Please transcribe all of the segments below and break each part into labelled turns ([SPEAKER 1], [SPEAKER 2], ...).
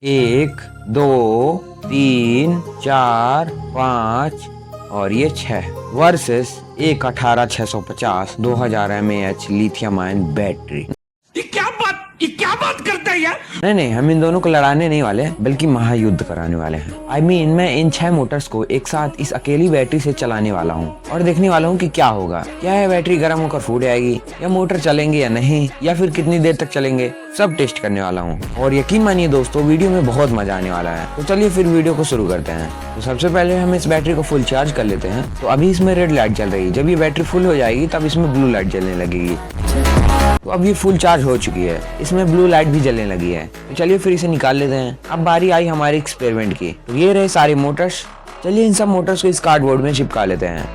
[SPEAKER 1] 1, 2, 3, 4, 5 और ये 6 वर्सेस एक 18,650 2000 mAh लिथियम आयन बैटरी। ये क्या बात करता है यार? नहीं, हम इन दोनों को लड़ाने नहीं वाले बल्कि महायुद्ध कराने वाले हैं। I mean, मैं इन 6 मोटर्स को एक साथ इस अकेली बैटरी से चलाने वाला हूँ और देखने वाला हूँ कि क्या होगा। क्या है बैटरी गर्म होकर फूट जाएगी या मोटर चलेंगे या नहीं, या फिर कितनी देर तक चलेंगे, सब टेस्ट करने वाला हूँ। और यकीन मानिए दोस्तों, वीडियो में बहुत मजा आने वाला है। तो चलिए फिर वीडियो को शुरू करते हैं। तो सबसे पहले हम इस बैटरी को फुल चार्ज कर लेते हैं। तो अभी इसमें रेड लाइट जल रही है। जब ये बैटरी फुल हो जाएगी तब इसमें ब्लू लाइट जलने लगेगी। तो अब ये फुल चार्ज हो चुकी है, इसमें ब्लू लाइट भी जलने लगी है। तो चलिए फिर इसे निकाल लेते हैं। अब बारी आई हमारे एक्सपेरिमेंट की। तो ये रहे सारे मोटर्स। चलिए इन सब मोटर्स को इस कार्डबोर्ड में चिपका लेते हैं।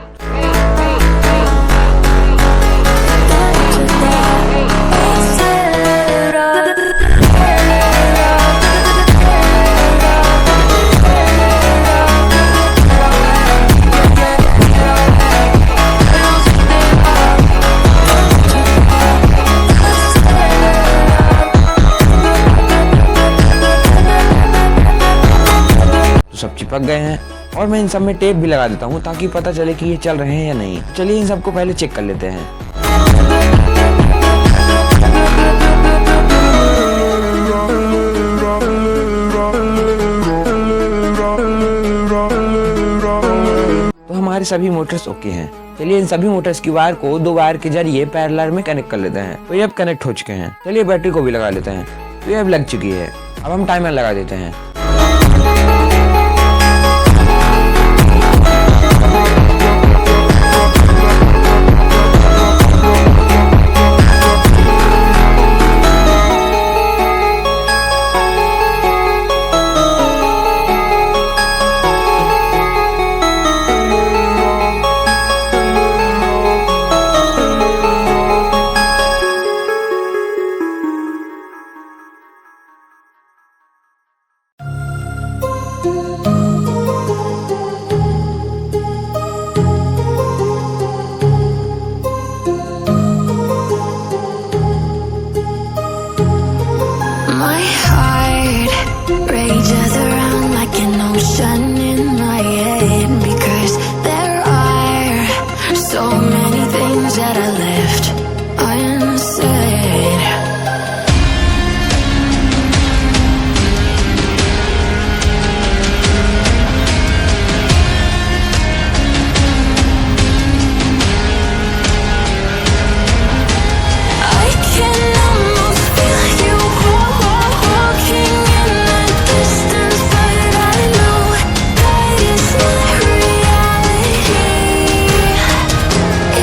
[SPEAKER 1] सब चिपक गए हैं और मैं इन सब में टेप भी लगा देता हूँ ताकि पता चले कि ये चल रहे हैं या नहीं। चलिए इन सबको पहले चेक कर लेते हैं। तो हमारे सभी मोटर्स ओके हैं। चलिए इन सभी मोटर्स की वायर को 2 वायर के जरिए पैरेलल में कनेक्ट कर लेते हैं। तो ये अब कनेक्ट हो चुके हैं। चलिए बैटरी को भी लगा लेते हैं। तो ये अब लग चुकी है। अब हम टाइमर लगा देते हैं।
[SPEAKER 2] My heart rages around like an ocean in my head, because there are so many things that I left unsaid. I can almost feel you walking in the distance, but I know that it's not reality.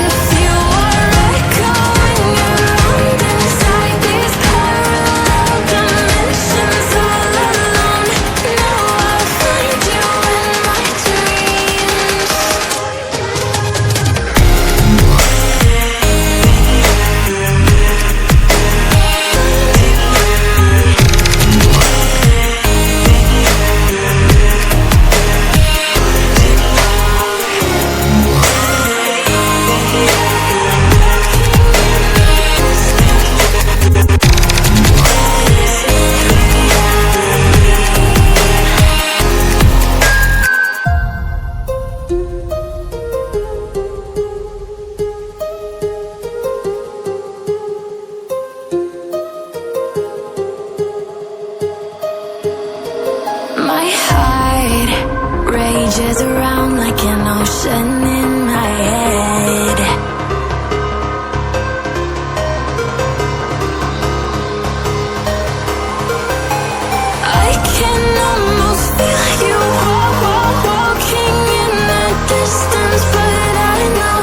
[SPEAKER 2] If you are echoing around inside these parallel dimensions all alone, now I'll find you in my dreams. My heart rages around like an ocean in my head. I can almost feel you walking in the distance, but I know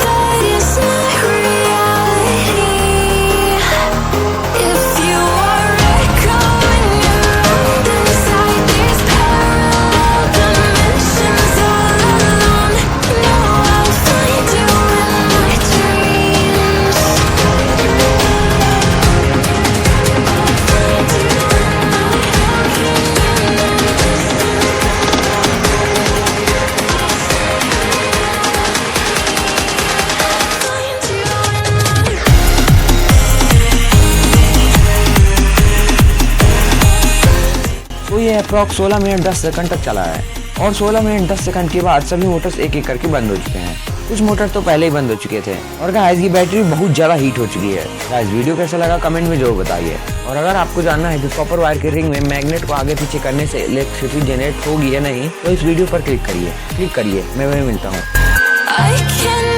[SPEAKER 2] that it's not reality. If you are echoing around inside these parallel dimensions all alone,
[SPEAKER 1] तो ये approx 16 minute 10 second तक चला है और 16 minute 10 second के बाद सभी Motors एक एक करके बंद हो चुके हैं। कुछ मोटर तो पहले ही बंद हो चुके थे और गाइस ये बैटरी बहुत ज्यादा हीट हो चुकी है। गाइस वीडियो कैसा लगा कमेंट में जरूर बताइए। और अगर आपको जानना है कि कॉपर वायर के रिंग में मैग्नेट को आगे पीछे करने से इलेक्ट्रिसिटी जनरेट होगी या नहीं, तो इस वीडियो पर क्लिक करिए। मैं वहीं मिलता हूँ।
[SPEAKER 2] I can